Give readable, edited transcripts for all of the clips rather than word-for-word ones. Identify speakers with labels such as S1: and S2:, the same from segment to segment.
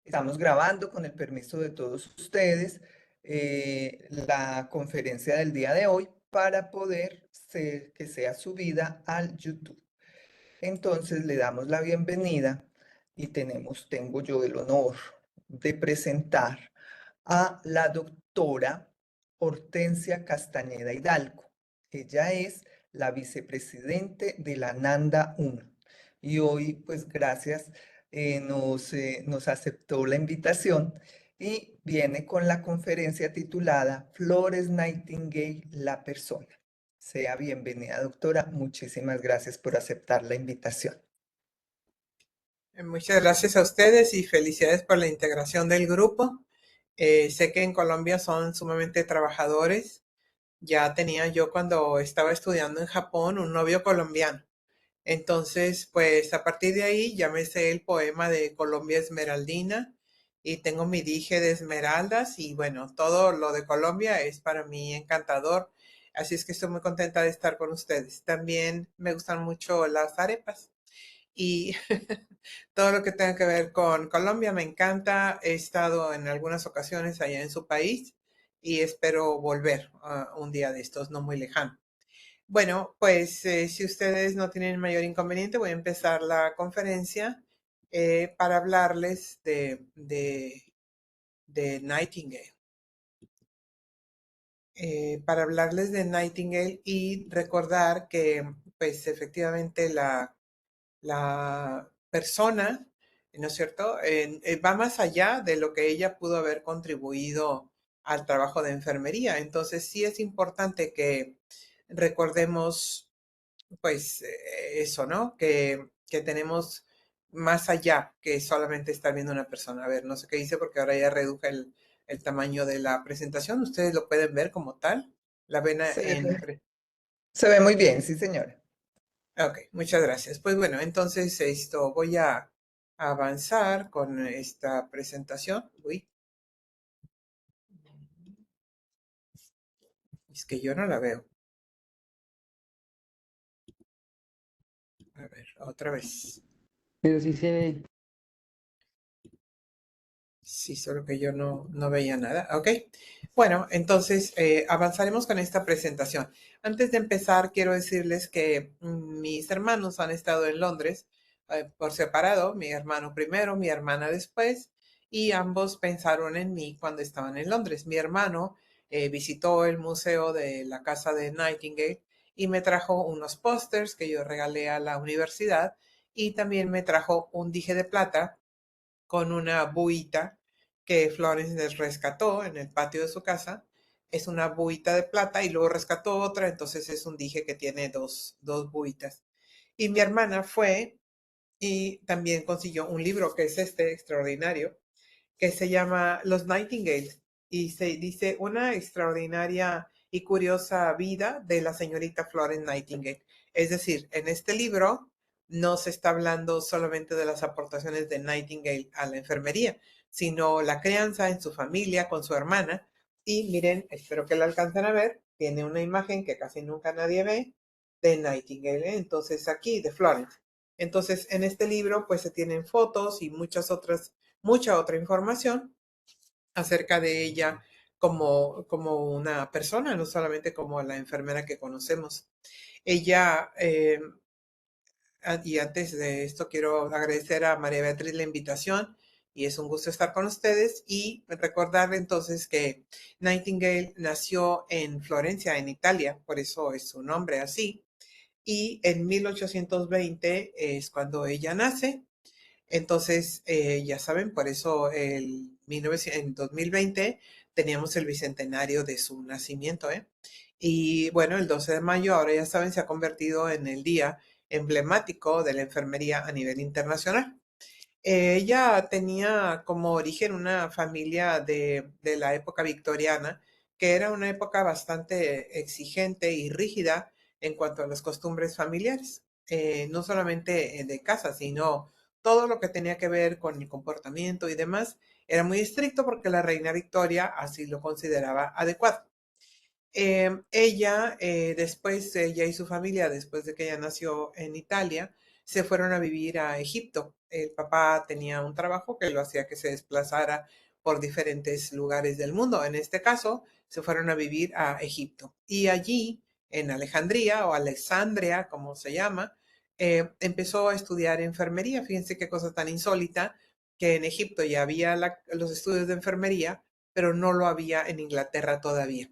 S1: Estamos grabando con el permiso de todos ustedes la conferencia del día de hoy para poder que sea subida al YouTube. Entonces le damos la bienvenida y tengo yo el honor de presentar a la doctora Hortensia Castañeda Hidalgo. Ella es la vicepresidente de la NANDA 1 y hoy, pues gracias, nos aceptó la invitación y viene con la conferencia titulada Flores Nightingale, la persona. Sea bienvenida, doctora. Muchísimas gracias por aceptar la invitación.
S2: Muchas gracias a ustedes y felicidades por la integración del grupo. Sé que en Colombia son sumamente trabajadores. Ya tenía yo cuando estaba estudiando en Japón un novio colombiano. Entonces, pues a partir de ahí ya me sé el poema de Colombia Esmeraldina y tengo mi dije de esmeraldas y bueno, todo lo de Colombia es para mí encantador. Así es que estoy muy contenta de estar con ustedes. También me gustan mucho las arepas y todo lo que tenga que ver con Colombia me encanta. He estado en algunas ocasiones allá en su país y espero volver un día de estos, no muy lejano. Bueno, pues si ustedes no tienen mayor inconveniente, voy a empezar la conferencia para hablarles de Nightingale. Para hablarles de Nightingale y recordar que, pues efectivamente, la persona, ¿no es cierto?, va más allá de lo que ella pudo haber contribuido al trabajo de enfermería. Entonces, sí es importante que recordemos, pues, eso, ¿no? Que tenemos más allá que solamente estar viendo una persona. A ver, no sé qué hice porque ahora ya reduje el tamaño de la presentación. Ustedes lo pueden ver como tal. La ven
S1: Se
S2: en...
S1: ve, se ve muy bien, sí, señora.
S2: Ok, muchas gracias. Pues bueno, entonces esto voy a avanzar con esta presentación. Uy, es que yo no la veo. A ver, otra vez.
S3: Pero sí se ve.
S2: Sí, solo que yo no veía nada. Ok. Bueno, entonces avanzaremos con esta presentación. Antes de empezar, quiero decirles que mis hermanos han estado en Londres por separado, mi hermano primero, mi hermana después, y ambos pensaron en mí cuando estaban en Londres. Mi hermano visitó el museo de la casa de Nightingale y me trajo unos pósters que yo regalé a la universidad y también me trajo un dije de plata con una buita que Florence les rescató en el patio de su casa. Es una buita de plata y luego rescató otra, entonces es un dije que tiene dos buitas. Y mi hermana fue y también consiguió un libro que es este extraordinario, que se llama Los Nightingales y se dice una extraordinaria y curiosa vida de la señorita Florence Nightingale. Es decir, en este libro no se está hablando solamente de las aportaciones de Nightingale a la enfermería, sino la crianza en su familia con su hermana. Y miren, espero que la alcancen a ver, tiene una imagen que casi nunca nadie ve de Nightingale, ¿eh? Entonces aquí de Florence. Entonces en este libro pues se tienen fotos y mucha otra información acerca de ella como una persona, no solamente como la enfermera que conocemos. Ella, y antes de esto quiero agradecer a María Beatriz la invitación y es un gusto estar con ustedes y recordarle entonces que Nightingale nació en Florencia, en Italia, por eso es su nombre así, y en 1820 es cuando ella nace. Entonces, ya saben, por eso en 2020 teníamos el bicentenario de su nacimiento, ¿eh? Y bueno, el 12 de mayo, ahora ya saben, se ha convertido en el día emblemático de la enfermería a nivel internacional. Ella tenía como origen una familia de la época victoriana, que era una época bastante exigente y rígida en cuanto a las costumbres familiares, no solamente de casa, sino todo lo que tenía que ver con el comportamiento y demás, era muy estricto porque la reina Victoria así lo consideraba adecuado. Ella y su familia, después de que ella nació en Italia, se fueron a vivir a Egipto. El papá tenía un trabajo que lo hacía que se desplazara por diferentes lugares del mundo. En este caso, se fueron a vivir a Egipto. Y allí, en Alejandría o Alexandria, como se llama, empezó a estudiar enfermería. Fíjense qué cosa tan insólita, que en Egipto ya había los estudios de enfermería, pero no lo había en Inglaterra todavía.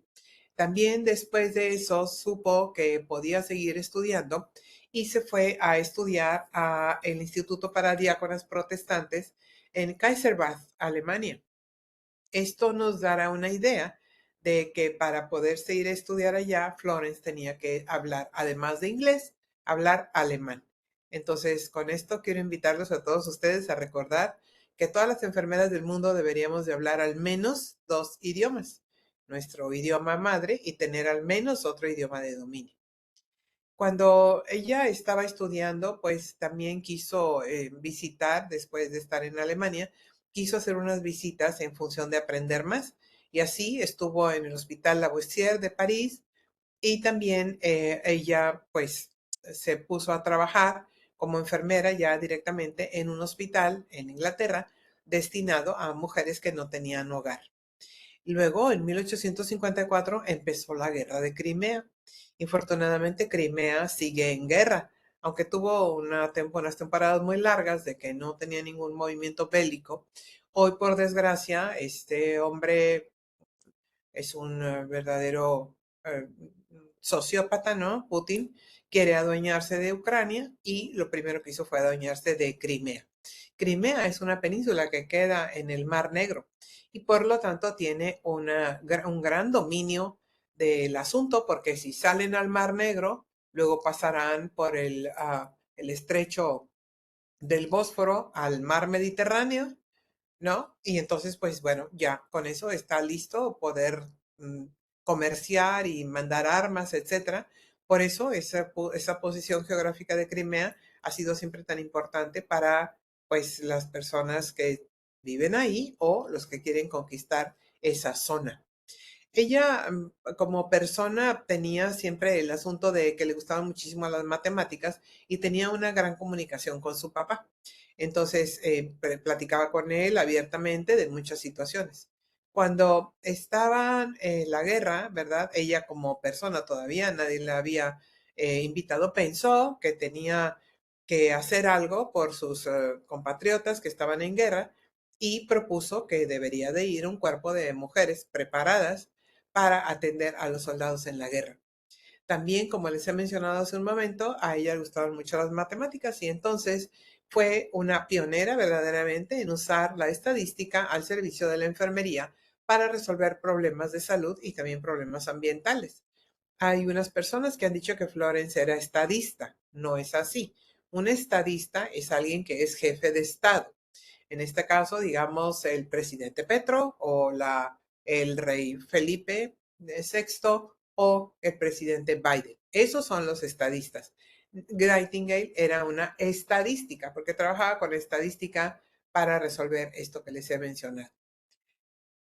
S2: También después de eso supo que podía seguir estudiando y se fue a estudiar a el Instituto para Diáconas Protestantes en Kaisersbad, Alemania. Esto nos dará una idea de que para poder seguir a estudiar allá, Florence tenía que hablar, además de inglés, hablar alemán. Entonces, con esto quiero invitarlos a todos ustedes a recordar que todas las enfermeras del mundo deberíamos de hablar al menos 2 idiomas, nuestro idioma madre y tener al menos otro idioma de dominio. Cuando ella estaba estudiando, pues también quiso visitar, después de estar en Alemania, quiso hacer unas visitas en función de aprender más. Y así estuvo en el Hospital Lavoisier de París y también ella pues se puso a trabajar como enfermera ya directamente en un hospital en Inglaterra destinado a mujeres que no tenían hogar. Luego, en 1854, empezó la guerra de Crimea. Infortunadamente, Crimea sigue en guerra, aunque tuvo unas temporadas muy largas de que no tenía ningún movimiento bélico. Hoy, por desgracia, este hombre es un verdadero eh, sociópata, ¿no? Putin quiere adueñarse de Ucrania y lo primero que hizo fue adueñarse de Crimea. Crimea es una península que queda en el Mar Negro y por lo tanto tiene un gran dominio del asunto porque si salen al Mar Negro, luego pasarán por el estrecho del Bósforo al Mar Mediterráneo, ¿no? Y entonces, pues bueno, ya con eso está listo poder mm, comerciar y mandar armas, etcétera. Por eso esa posición geográfica de Crimea ha sido siempre tan importante para pues las personas que viven ahí o los que quieren conquistar esa zona. Ella, como persona, tenía siempre el asunto de que le gustaban muchísimo las matemáticas y tenía una gran comunicación con su papá. Entonces, platicaba con él abiertamente de muchas situaciones. Cuando estaban en la guerra, ¿verdad? Ella como persona todavía, nadie la había invitado, pensó que tenía que hacer algo por sus compatriotas que estaban en guerra y propuso que debería de ir un cuerpo de mujeres preparadas para atender a los soldados en la guerra. También, como les he mencionado hace un momento, a ella le gustaban mucho las matemáticas y entonces fue una pionera verdaderamente en usar la estadística al servicio de la enfermería para resolver problemas de salud y también problemas ambientales. Hay unas personas que han dicho que Florence era estadista. No es así. Un estadista es alguien que es jefe de Estado. En este caso, digamos, el presidente Petro o el rey Felipe VI o el presidente Biden. Esos son los estadistas. Nightingale era una estadística porque trabajaba con estadística para resolver esto que les he mencionado.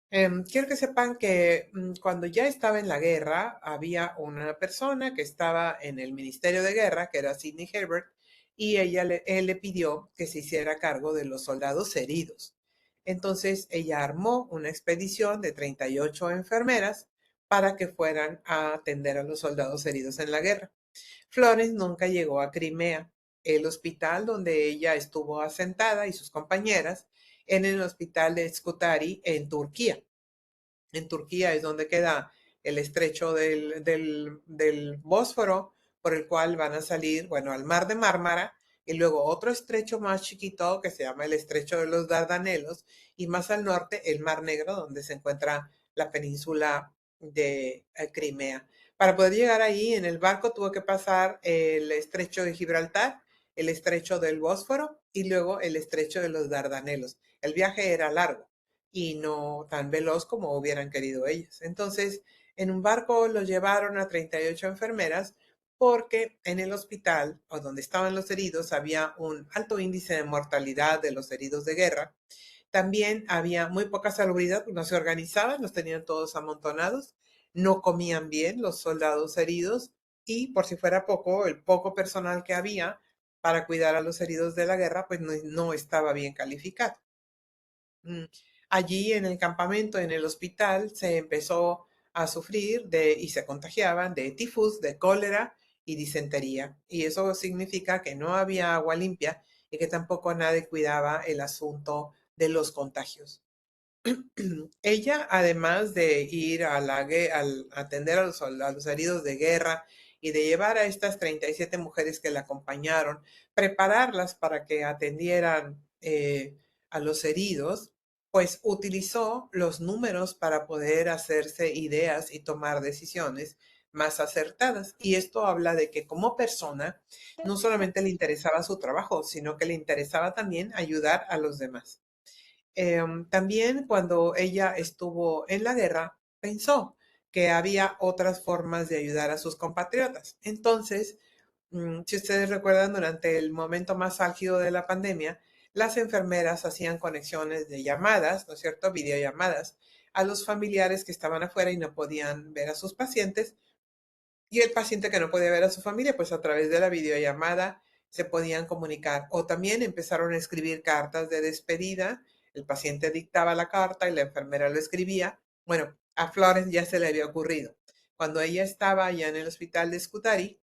S2: Quiero que sepan que cuando ya estaba en la guerra, había una persona que estaba en el Ministerio de Guerra, que era Sidney Herbert, y él le pidió que se hiciera cargo de los soldados heridos. Entonces ella armó una expedición de 38 enfermeras para que fueran a atender a los soldados heridos en la guerra. Florence nunca llegó a Crimea. El hospital donde ella estuvo asentada y sus compañeras en el hospital de Scutari en Turquía. En Turquía es donde queda el estrecho del Bósforo, por el cual van a salir, bueno, al mar de Mármara, y luego otro estrecho más chiquito que se llama el estrecho de los Dardanelos, y más al norte el Mar Negro, donde se encuentra la península de Crimea. Para poder llegar ahí, en el barco tuvo que pasar el estrecho de Gibraltar, el estrecho del Bósforo y luego el estrecho de los Dardanelos. El viaje era largo y no tan veloz como hubieran querido ellos. Entonces, en un barco los llevaron a 38 enfermeras porque en el hospital o donde estaban los heridos había un alto índice de mortalidad de los heridos de guerra. También había muy poca salubridad, no se organizaban, los tenían todos amontonados, no comían bien los soldados heridos y por si fuera poco, el poco personal que había para cuidar a los heridos de la guerra, pues no estaba bien calificado. Mm, Allí en el campamento, en el hospital, se empezó a sufrir y se contagiaban de tifus, de cólera y disentería. Y eso significa que no había agua limpia y que tampoco nadie cuidaba el asunto de los contagios. Ella, además de ir al atender a los heridos de guerra y de llevar a estas 37 mujeres que la acompañaron, prepararlas para que atendieran a los heridos, pues utilizó los números para poder hacerse ideas y tomar decisiones más acertadas. Y esto habla de que como persona no solamente le interesaba su trabajo, sino que le interesaba también ayudar a los demás. También cuando ella estuvo en la guerra, pensó que había otras formas de ayudar a sus compatriotas. Entonces, si ustedes recuerdan, durante el momento más álgido de la pandemia, las enfermeras hacían conexiones de llamadas, ¿no es cierto? Videollamadas a los familiares que estaban afuera y no podían ver a sus pacientes, y el paciente que no podía ver a su familia, pues a través de la videollamada se podían comunicar. O también empezaron a escribir cartas de despedida. El paciente dictaba la carta y la enfermera lo escribía. Bueno, a Florence ya se le había ocurrido. Cuando ella estaba ya en el hospital de Scutari,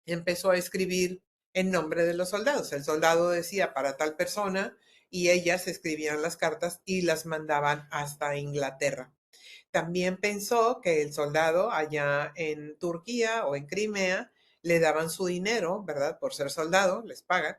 S2: empezó a escribir en nombre de los soldados. El soldado decía para tal persona y ellas escribían las cartas y las mandaban hasta Inglaterra. También pensó que el soldado allá en Turquía o en Crimea le daban su dinero, ¿verdad? Por ser soldado, les pagan,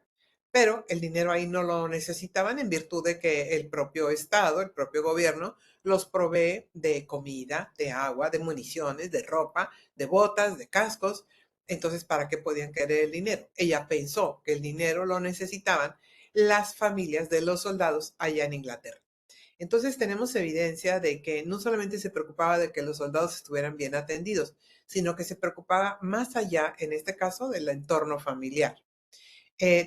S2: pero el dinero ahí no lo necesitaban en virtud de que el propio Estado, el propio gobierno, los provee de comida, de agua, de municiones, de ropa, de botas, de cascos. Entonces, ¿para qué podían querer el dinero? Ella pensó que el dinero lo necesitaban las familias de los soldados allá en Inglaterra. Entonces tenemos evidencia de que no solamente se preocupaba de que los soldados estuvieran bien atendidos, sino que se preocupaba más allá, en este caso, del entorno familiar.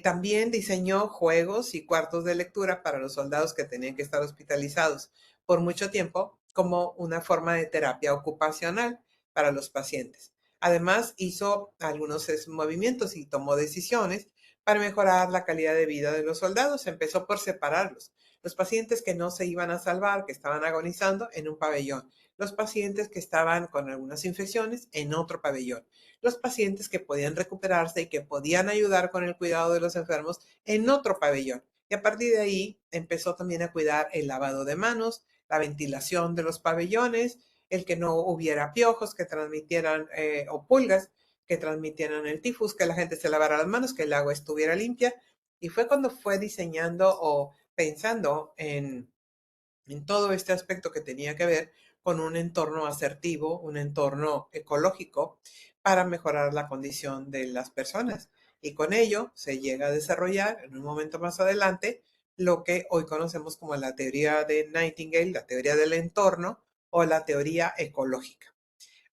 S2: También diseñó juegos y cuartos de lectura para los soldados que tenían que estar hospitalizados por mucho tiempo como una forma de terapia ocupacional para los pacientes. Además, hizo algunos movimientos y tomó decisiones para mejorar la calidad de vida de los soldados. Empezó por separarlos. Los pacientes que no se iban a salvar, que estaban agonizando, en un pabellón. Los pacientes que estaban con algunas infecciones, en otro pabellón. Los pacientes que podían recuperarse y que podían ayudar con el cuidado de los enfermos en otro pabellón. Y a partir de ahí empezó también a cuidar el lavado de manos, la ventilación de los pabellones, el que no hubiera piojos que transmitieran o pulgas que transmitieran el tifus, que la gente se lavara las manos, que el agua estuviera limpia. Y fue cuando fue diseñando o pensando en todo este aspecto que tenía que ver con un entorno asertivo, un entorno ecológico para mejorar la condición de las personas. Y con ello se llega a desarrollar en un momento más adelante lo que hoy conocemos como la teoría de Nightingale, la teoría del entorno o la teoría ecológica.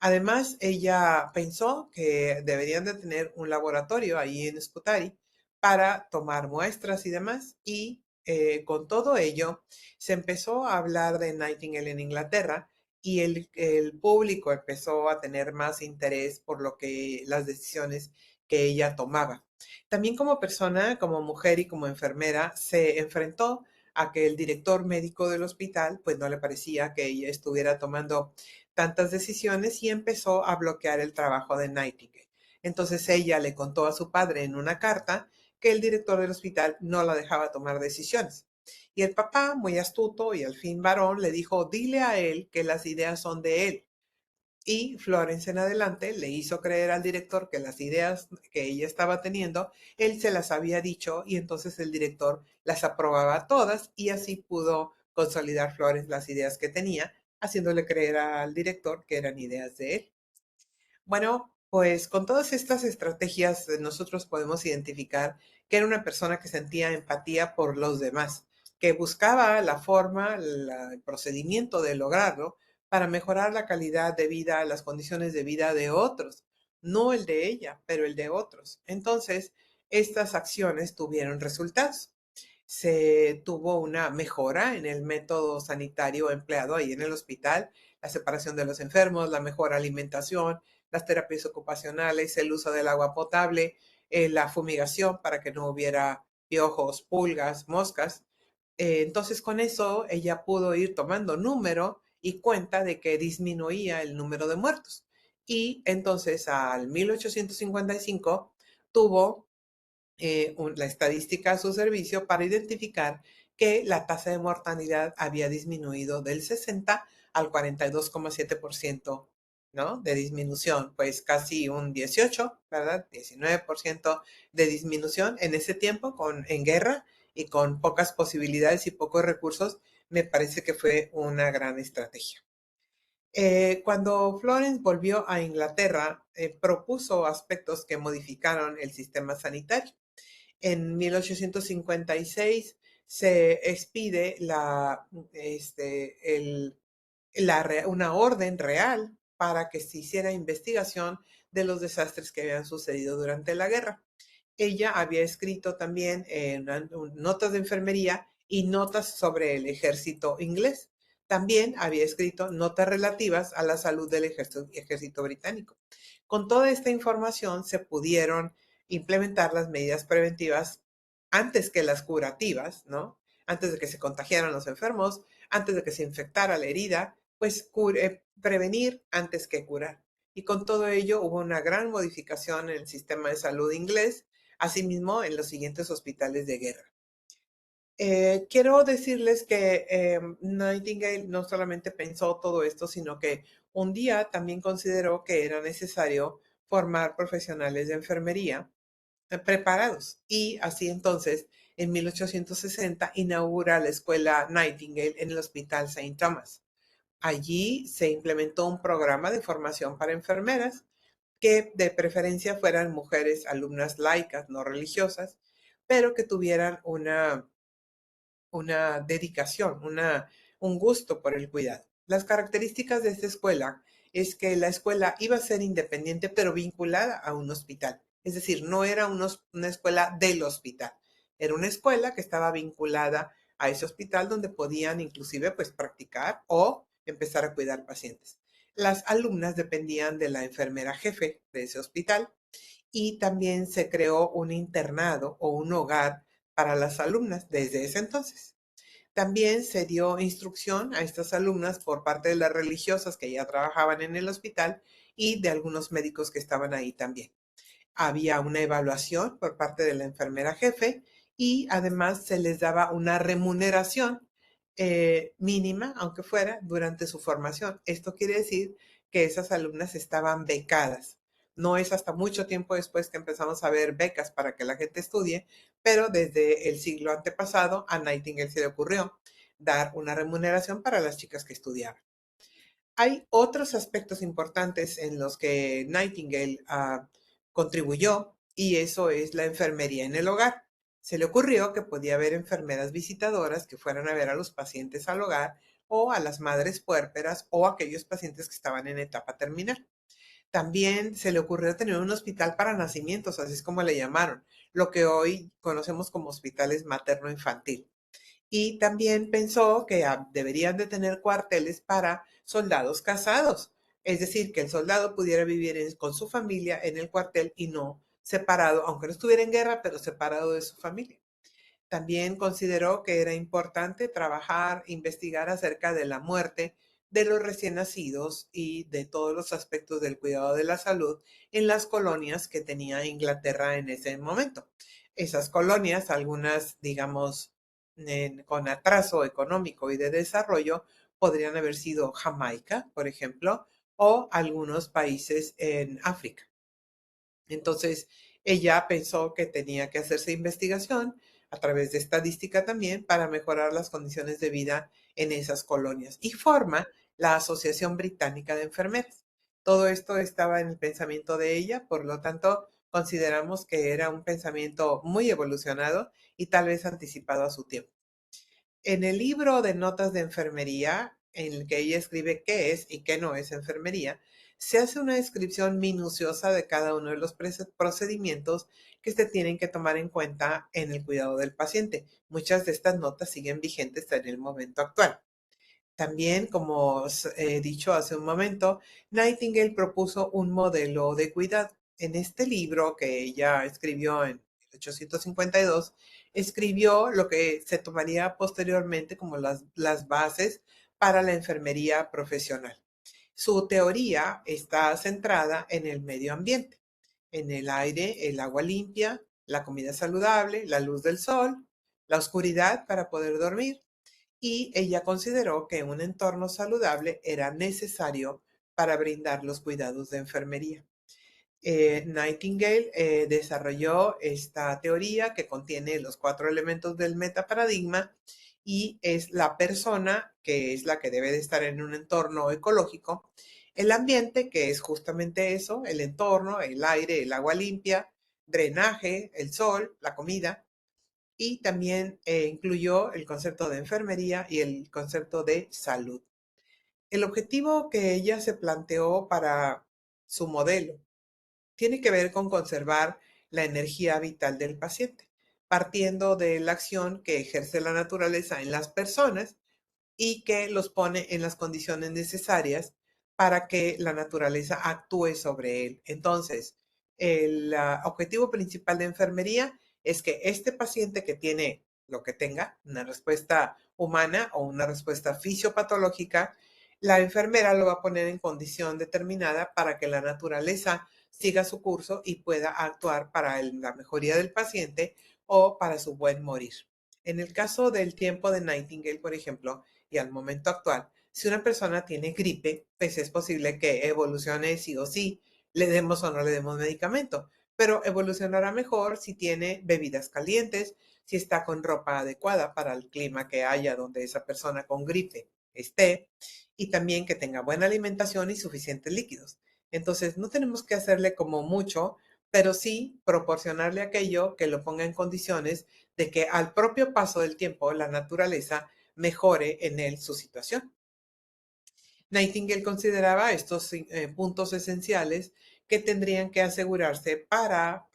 S2: Además, ella pensó que deberían de tener un laboratorio ahí en Scutari para tomar muestras y demás. Y con todo ello, se empezó a hablar de Nightingale en Inglaterra y el público empezó a tener más interés por las decisiones que ella tomaba. También como persona, como mujer y como enfermera, se enfrentó a que el director médico del hospital, pues no le parecía que ella estuviera tomando tantas decisiones y empezó a bloquear el trabajo de Nightingale. Entonces ella le contó a su padre en una carta que el director del hospital no la dejaba tomar decisiones. Y el papá, muy astuto y al fin varón, le dijo, dile a él que las ideas son de él. Y Florence en adelante le hizo creer al director que las ideas que ella estaba teniendo, él se las había dicho y entonces el director las aprobaba todas y así pudo consolidar Florence las ideas que tenía, haciéndole creer al director que eran ideas de él. Bueno, pues con todas estas estrategias nosotros podemos identificar que era una persona que sentía empatía por los demás, que buscaba la forma, el procedimiento de lograrlo para mejorar la calidad de vida, las condiciones de vida de otros, no el de ella, pero el de otros. Entonces, estas acciones tuvieron resultados. Se tuvo una mejora en el método sanitario empleado ahí en el hospital, la separación de los enfermos, la mejor alimentación, las terapias ocupacionales, el uso del agua potable, la fumigación para que no hubiera piojos, pulgas, moscas. Entonces con eso ella pudo ir tomando número y cuenta de que disminuía el número de muertos. Y entonces al 1855 tuvo la estadística a su servicio para identificar que la tasa de mortalidad había disminuido del 60 al 42,7%, ¿no? De disminución, pues casi un 18, ¿verdad? 19% de disminución en ese tiempo en guerra y con pocas posibilidades y pocos recursos, me parece que fue una gran estrategia. Cuando Florence volvió a Inglaterra, propuso aspectos que modificaron el sistema sanitario. En 1856 se expide una orden real para que se hiciera investigación de los desastres que habían sucedido durante la guerra. Ella había escrito también notas de enfermería y notas sobre el ejército inglés. También había escrito notas relativas a la salud del ejército británico. Con toda esta información se pudieron implementar las medidas preventivas antes que las curativas, ¿no? Antes de que se contagiaran los enfermos, antes de que se infectara la herida, pues prevenir antes que curar. Y con todo ello hubo una gran modificación en el sistema de salud inglés, asimismo en los siguientes hospitales de guerra. Quiero decirles que Nightingale no solamente pensó todo esto, sino que un día también consideró que era necesario formar profesionales de enfermería preparados. Y así entonces, en 1860, inaugura la escuela Nightingale en el Hospital St. Thomas. Allí se implementó un programa de formación para enfermeras que de preferencia fueran mujeres alumnas laicas, no religiosas, pero que tuvieran una dedicación, un gusto por el cuidado. Las características de esta escuela es que la escuela iba a ser independiente, pero vinculada a un hospital. Es decir, no era una escuela del hospital. Era una escuela que estaba vinculada a ese hospital donde podían inclusive pues practicar o empezar a cuidar pacientes. Las alumnas dependían de la enfermera jefe de ese hospital y también se creó un internado o un hogar para las alumnas desde ese entonces. También se dio instrucción a estas alumnas por parte de las religiosas que ya trabajaban en el hospital y de algunos médicos que estaban ahí también. Había una evaluación por parte de la enfermera jefe y además se les daba una remuneración mínima, aunque fuera durante su formación. Esto quiere decir que esas alumnas estaban becadas. No es hasta mucho tiempo después que empezamos a ver becas para que la gente estudie, pero desde el siglo antepasado a Nightingale se le ocurrió dar una remuneración para las chicas que estudiaban. Hay otros aspectos importantes en los que Nightingale contribuyó y eso es la enfermería en el hogar. Se le ocurrió que podía haber enfermeras visitadoras que fueran a ver a los pacientes al hogar o a las madres puérperas o a aquellos pacientes que estaban en etapa terminal. También se le ocurrió tener un hospital para nacimientos, así es como le llamaron, lo que hoy conocemos como hospitales materno-infantil. Y también pensó que deberían de tener cuarteles para soldados casados, es decir, que el soldado pudiera vivir con su familia en el cuartel y no separado, aunque no estuviera en guerra, pero separado de su familia. También consideró que era importante trabajar, investigar acerca de la muerte de los recién nacidos y de todos los aspectos del cuidado de la salud en las colonias que tenía Inglaterra en ese momento. Esas colonias, algunas, digamos, con atraso económico y de desarrollo, podrían haber sido Jamaica, por ejemplo, o algunos países en África. Entonces, ella pensó que tenía que hacerse investigación a través de estadística también para mejorar las condiciones de vida en esas colonias y forma la Asociación Británica de Enfermeras. Todo esto estaba en el pensamiento de ella, por lo tanto, consideramos que era un pensamiento muy evolucionado y tal vez anticipado a su tiempo. En el libro de notas de enfermería, en el que ella escribe qué es y qué no es enfermería, se hace una descripción minuciosa de cada uno de los procedimientos que se tienen que tomar en cuenta en el cuidado del paciente. Muchas de estas notas siguen vigentes en el momento actual. También, como he dicho hace un momento, Nightingale propuso un modelo de cuidado. en este libro que ella escribió en 1852, escribió lo que se tomaría posteriormente como las bases para la enfermería profesional. Su teoría está centrada en el medio ambiente, en el aire, el agua limpia, la comida saludable, la luz del sol, la oscuridad para poder dormir, y ella consideró que un entorno saludable era necesario para brindar los cuidados de enfermería. Nightingale desarrolló esta teoría que contiene los 4 elementos del metaparadigma y es la persona que es la que debe de estar en un entorno ecológico, el ambiente que es justamente eso, el entorno, el aire, el agua limpia, drenaje, el sol, la comida, y también incluyó el concepto de enfermería y el concepto de salud. El objetivo que ella se planteó para su modelo tiene que ver con conservar la energía vital del paciente, partiendo de la acción que ejerce la naturaleza en las personas y que los pone en las condiciones necesarias para que la naturaleza actúe sobre él. Entonces, el objetivo principal de enfermería es que este paciente que tiene lo que tenga, una respuesta humana o una respuesta fisiopatológica, la enfermera lo va a poner en condición determinada para que la naturaleza siga su curso y pueda actuar para la mejoría del paciente o para su buen morir. En el caso del tiempo de Nightingale, por ejemplo, y al momento actual, si una persona tiene gripe, pues es posible que evolucione sí o sí, le demos o no le demos medicamento, pero evolucionará mejor si tiene bebidas calientes, si está con ropa adecuada para el clima que haya donde esa persona con gripe esté, y también que tenga buena alimentación y suficientes líquidos. Entonces, no tenemos que hacerle como mucho, pero sí proporcionarle aquello que lo ponga en condiciones de que al propio paso del tiempo la naturaleza mejore en él su situación. Nightingale consideraba estos puntos esenciales que tendrían que asegurarse para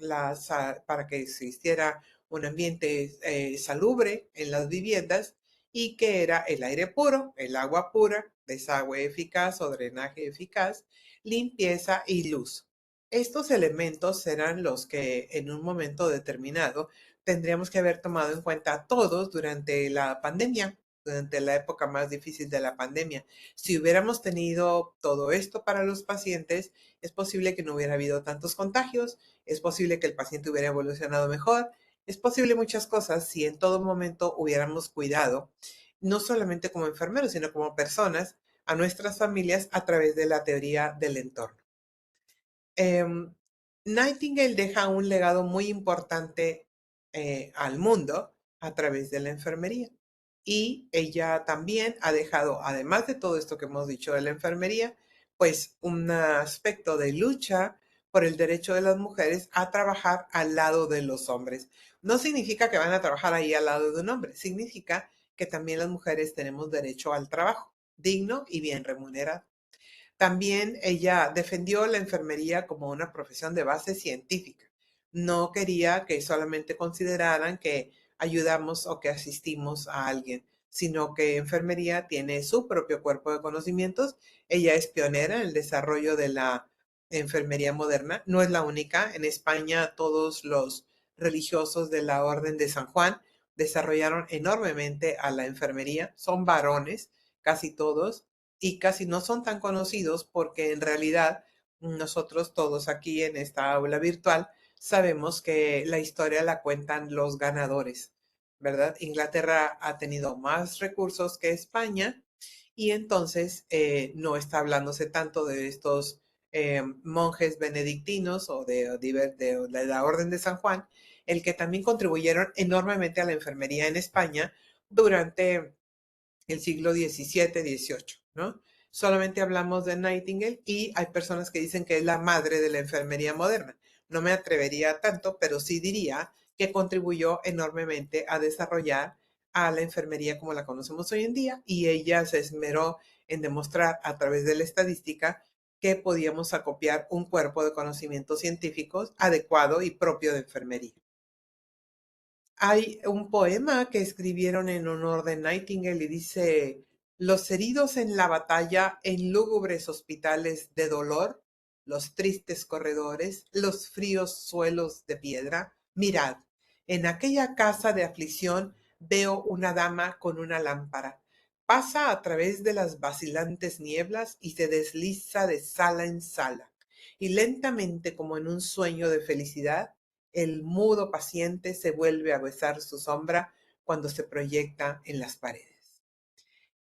S2: que existiera un ambiente salubre en las viviendas y que era el aire puro, el agua pura, desagüe eficaz o drenaje eficaz, limpieza y luz. Estos elementos serán los que en un momento determinado tendríamos que haber tomado en cuenta todos durante la pandemia, durante la época más difícil de la pandemia. Si hubiéramos tenido todo esto para los pacientes, es posible que no hubiera habido tantos contagios, es posible que el paciente hubiera evolucionado mejor, es posible muchas cosas si en todo momento hubiéramos cuidado, no solamente como enfermeros, sino como personas, a nuestras familias a través de la teoría del entorno. Em, Nightingale deja un legado muy importante al mundo a través de la enfermería. Y ella también ha dejado, además de todo esto que hemos dicho de la enfermería, pues un aspecto de lucha por el derecho de las mujeres a trabajar al lado de los hombres. No significa que van a trabajar ahí al lado de un hombre, significa que también las mujeres tenemos derecho al trabajo digno y bien remunerado. También ella defendió la enfermería como una profesión de base científica. No quería que solamente consideraran que ayudamos o que asistimos a alguien, sino que enfermería tiene su propio cuerpo de conocimientos. Ella es pionera en el desarrollo de la enfermería moderna. No es la única. En España todos los religiosos de la Orden de San Juan desarrollaron enormemente a la enfermería. Son varones, casi todos, y casi no son tan conocidos porque en realidad nosotros todos aquí en esta aula virtual sabemos que la historia la cuentan los ganadores, ¿verdad? Inglaterra ha tenido más recursos que España y entonces no está hablándose tanto de estos monjes benedictinos o de la Orden de San Juan, el que también contribuyeron enormemente a la enfermería en España durante el siglo XVII, XVIII, ¿no? Solamente hablamos de Nightingale y hay personas que dicen que es la madre de la enfermería moderna. No me atrevería a tanto, pero sí diría que contribuyó enormemente a desarrollar a la enfermería como la conocemos hoy en día y ella se esmeró en demostrar a través de la estadística que podíamos acopiar un cuerpo de conocimientos científicos adecuado y propio de enfermería. Hay un poema que escribieron en honor de Nightingale y dice: los heridos en la batalla en lúgubres hospitales de dolor los tristes corredores, los fríos suelos de piedra. Mirad, en aquella casa de aflicción veo una dama con una lámpara. Pasa a través de las vacilantes nieblas y se desliza de sala en sala. Y lentamente, como en un sueño de felicidad, el mudo paciente se vuelve a besar su sombra cuando se proyecta en las paredes.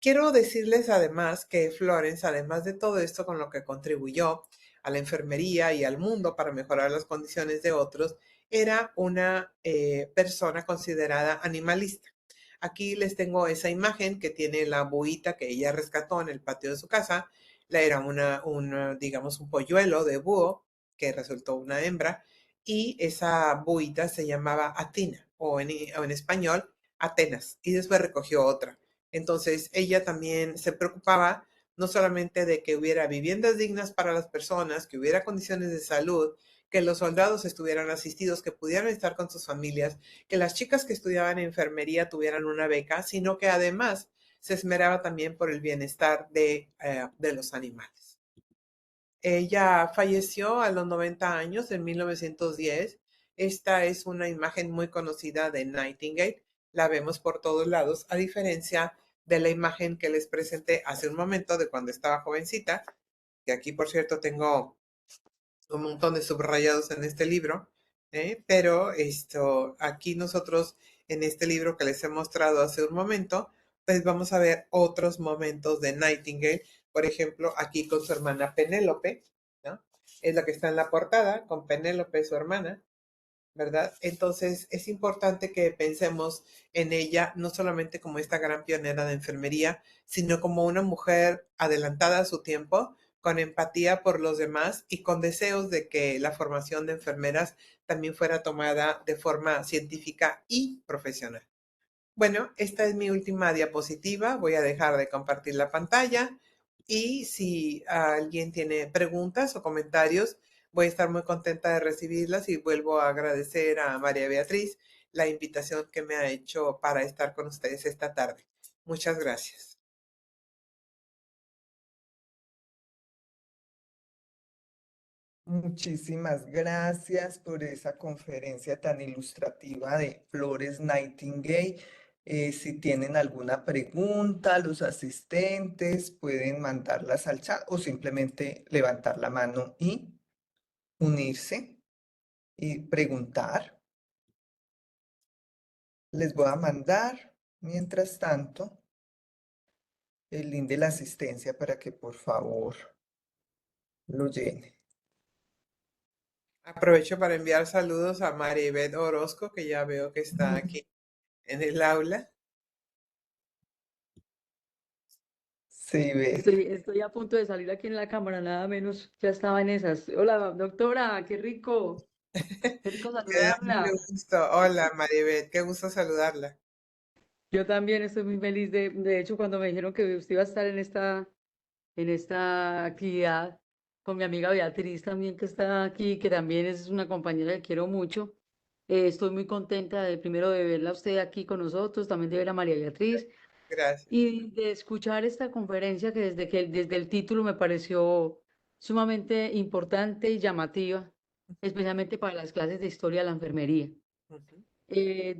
S2: Quiero decirles además que Florence, además de todo esto con lo que contribuyó a la enfermería y al mundo para mejorar las condiciones de otros, era una persona considerada animalista. Aquí les tengo esa imagen que tiene la buita que ella rescató en el patio de su casa. Era digamos, un polluelo de búho que resultó una hembra y esa buita se llamaba Atina o en español Atenas y después recogió otra. Entonces, ella también se preocupaba no solamente de que hubiera viviendas dignas para las personas, que hubiera condiciones de salud, que los soldados estuvieran asistidos, que pudieran estar con sus familias, que las chicas que estudiaban enfermería tuvieran una beca, sino que además se esmeraba también por el bienestar de los animales. Ella falleció a los 90 años en 1910. Esta es una imagen muy conocida de Nightingale. La vemos por todos lados, a diferencia de la imagen que les presenté hace un momento de cuando estaba jovencita, que aquí, por cierto, tengo un montón de subrayados en este libro, pero aquí nosotros en este libro que les he mostrado hace un momento, pues vamos a ver otros momentos de Nightingale, por ejemplo, aquí con su hermana Penélope, ¿no? Es la que está en la portada, con Penélope, su hermana, ¿verdad? Entonces es importante que pensemos en ella no solamente como esta gran pionera de enfermería, sino como una mujer adelantada a su tiempo, con empatía por los demás y con deseos de que la formación de enfermeras también fuera tomada de forma científica y profesional. Bueno, esta es mi última diapositiva. Voy a dejar de compartir la pantalla y si alguien tiene preguntas o comentarios, voy a estar muy contenta de recibirlas y vuelvo a agradecer a María Beatriz la invitación que me ha hecho para estar con ustedes esta tarde. Muchas gracias.
S1: Muchísimas gracias por esa conferencia tan ilustrativa de Flores Nightingale. Si tienen alguna pregunta, los asistentes pueden mandarlas al chat o simplemente levantar la mano y unirse y preguntar. Les voy a mandar, mientras tanto, el link de la asistencia para que por favor lo llenen.
S2: Aprovecho para enviar saludos a Maribeth Orozco, que ya veo que está aquí en el aula.
S1: Sí, ve.
S3: Estoy a punto de salir aquí en la cámara, nada menos, ya estaba en esas. Hola, doctora, qué rico
S2: Me da mucho
S3: saludarla.
S2: gusto. Hola, Maribeth, qué gusto saludarla.
S3: Yo también estoy muy feliz de hecho, cuando me dijeron que usted iba a estar en esta actividad, con mi amiga Beatriz también, que está aquí, que también es una compañera que quiero mucho. Estoy muy contenta de primero de verla a usted aquí con nosotros, también de ver a María Beatriz.
S2: Gracias.
S3: Y de escuchar esta conferencia desde el título me pareció sumamente importante y llamativa, especialmente para las clases de historia de la enfermería.
S2: Ujú.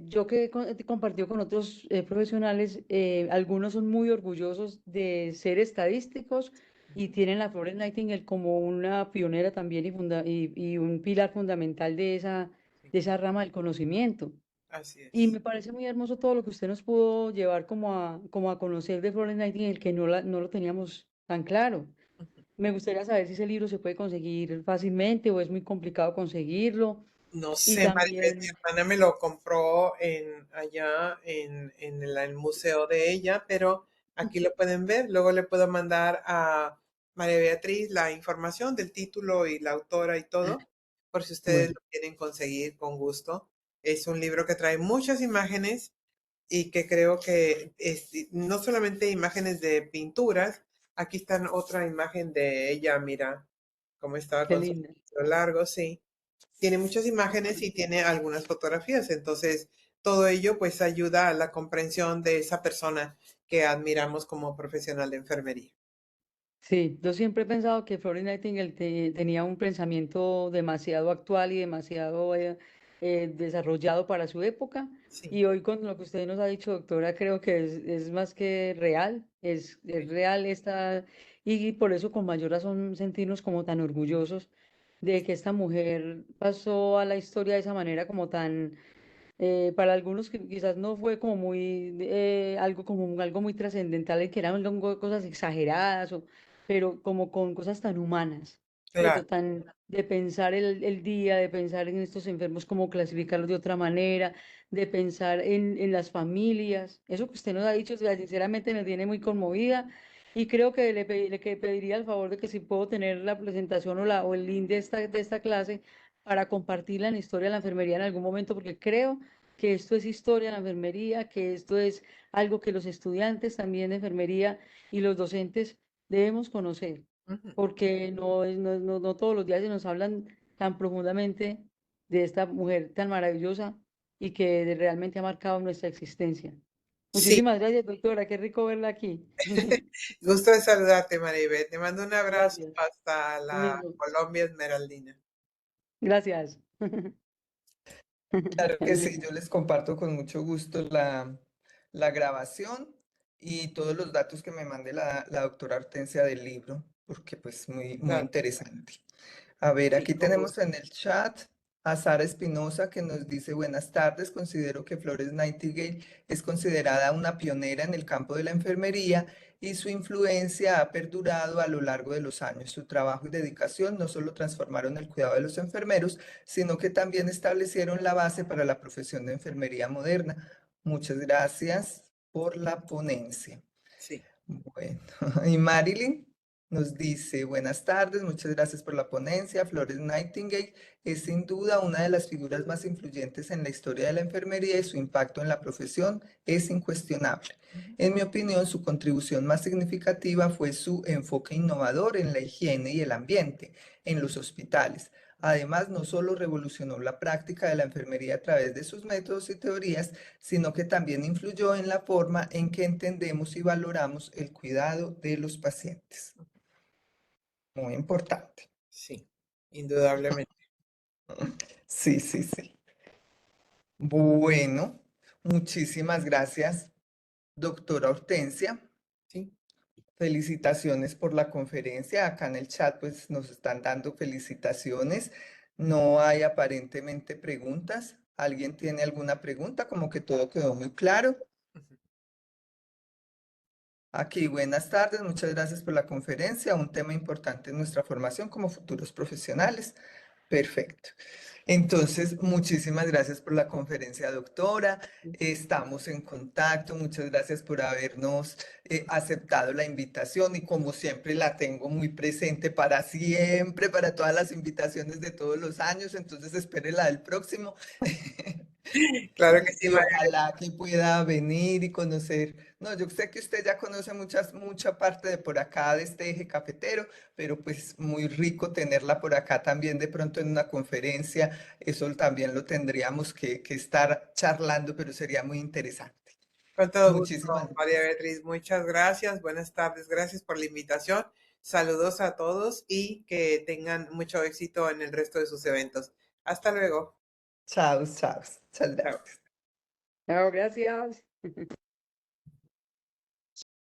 S3: Yo que he compartido con otros profesionales, algunos son muy orgullosos de ser estadísticos y tienen a Florence Nightingale como una pionera también y un pilar fundamental
S2: Sí,
S3: de esa rama del conocimiento.
S2: así
S3: Y
S2: es.
S3: me parece muy hermoso todo lo que usted nos pudo llevar como a conocer de Florence Nightingale, que no lo teníamos tan claro. Me gustaría saber si ese libro se puede conseguir fácilmente o es muy complicado conseguirlo.
S2: No
S3: Y
S2: sé, Maribel, mi
S3: también,
S2: hermana me lo compró allá en el museo de ella, pero aquí lo pueden ver. Luego le puedo mandar a María Beatriz la información del título y la autora y
S3: ah,
S2: todo, por si ustedes
S3: bueno,
S2: lo quieren conseguir con gusto. Es un libro que trae muchas imágenes y que creo que no solamente imágenes de pinturas, aquí están otra imagen de ella, mira, cómo estaba
S3: qué
S2: con su
S3: linda.
S2: pelo largo, sí. Tiene muchas imágenes y tiene algunas fotografías, entonces todo ello pues ayuda a la comprensión de esa persona que admiramos como profesional de enfermería.
S3: Sí, yo siempre he pensado que Florence Nightingale tenía un pensamiento demasiado actual y demasiado desarrollado para su época.
S2: Sí,
S3: Y hoy con lo que usted nos ha dicho, doctora, creo que es más que real, es
S2: sí,
S3: real esta, y por eso con mayor razón sentirnos como tan orgullosos de que esta mujer pasó a la historia de esa manera como tan para algunos que quizás no fue como muy, algo como algo muy trascendental, y que eran cosas exageradas, pero como con cosas tan humanas,
S2: claro,
S3: ¿cierto? Tan de pensar el día, de pensar en estos enfermos, cómo clasificarlos de otra manera, de pensar en las familias. Eso que usted nos ha dicho, o sea, sinceramente me tiene muy conmovida. Y creo que que pediría el favor de que si puedo tener la presentación o el link de esta clase para compartirla en la historia de la enfermería en algún momento, porque creo que esto es historia de la enfermería, que esto es algo que los estudiantes también de enfermería y los docentes debemos conocer,
S2: ujú,
S3: porque no todos los días se nos hablan tan profundamente de esta mujer tan maravillosa y que realmente ha marcado nuestra existencia.
S2: sí.
S3: Muchísimas gracias, doctora. Qué rico verla aquí.
S2: Gusto de saludarte, Maribel. Te mando un abrazo
S3: Gracias.
S2: hasta
S3: Lo
S2: la
S3: mismo.
S2: Colombia Esmeraldina.
S3: Gracias.
S1: Claro que sí, yo les comparto con mucho gusto la grabación y todos los datos que me mande la doctora Hortensia del libro, porque pues muy
S2: Claro,
S1: interesante. A ver,
S2: sí,
S1: aquí
S2: con
S1: tenemos
S2: gusto.
S1: en el chat a Sara Espinosa que nos dice, buenas tardes, considero que Florence Nightingale es considerada una pionera en el campo de la enfermería y su influencia ha perdurado a lo largo de los años. Su trabajo y dedicación no solo transformaron el cuidado de los enfermeros, sino que también establecieron la base para la profesión de enfermería moderna. Muchas gracias por la ponencia.
S2: Sí,
S1: Bueno, y Marilyn nos dice, buenas tardes, muchas gracias por la ponencia. Florence Nightingale es sin duda una de las figuras más influyentes en la historia de la enfermería y su impacto en la profesión es incuestionable.
S2: ujú,
S1: En mi opinión, su contribución más significativa fue su enfoque innovador en la higiene y el ambiente en los hospitales. Además, no solo revolucionó la práctica de la enfermería a través de sus métodos y teorías, sino que también influyó en la forma en que entendemos y valoramos el cuidado de los pacientes. Muy importante.
S2: sí, indudablemente.
S1: Sí, sí, sí. Bueno, muchísimas gracias, doctora Hortensia.
S2: Sí.
S1: Felicitaciones por la conferencia. Acá en el chat pues nos están dando felicitaciones. No hay aparentemente preguntas. ¿Alguien tiene alguna pregunta? Como que todo quedó muy claro.
S2: Ujú.
S1: Aquí, buenas tardes, muchas gracias por la conferencia, un tema importante en nuestra formación como futuros profesionales. Perfecto. Entonces, muchísimas gracias por la conferencia, doctora. Estamos en contacto. Muchas gracias por habernos aceptado la invitación y como siempre la tengo muy presente para siempre, para todas las invitaciones de todos los años. Entonces, espere la del próximo.
S2: Claro que sí,
S1: Y
S2: Maribel.
S1: ojalá que pueda venir y conocer. No, yo sé que usted ya conoce mucha parte de por acá de este eje cafetero, pero pues muy rico tenerla por acá también de pronto en una conferencia. Eso también lo tendríamos que estar charlando, pero sería muy interesante.
S2: Con todo
S1: Muchísimas
S2: gusto, María
S1: gracias.
S2: Beatriz. Muchas gracias. Buenas tardes. Gracias por la invitación. Saludos a todos y que tengan mucho éxito en el resto de sus eventos. Hasta luego.
S1: Chao, chao. Muchas
S2: Chao.
S1: gracias.
S3: Chao, gracias.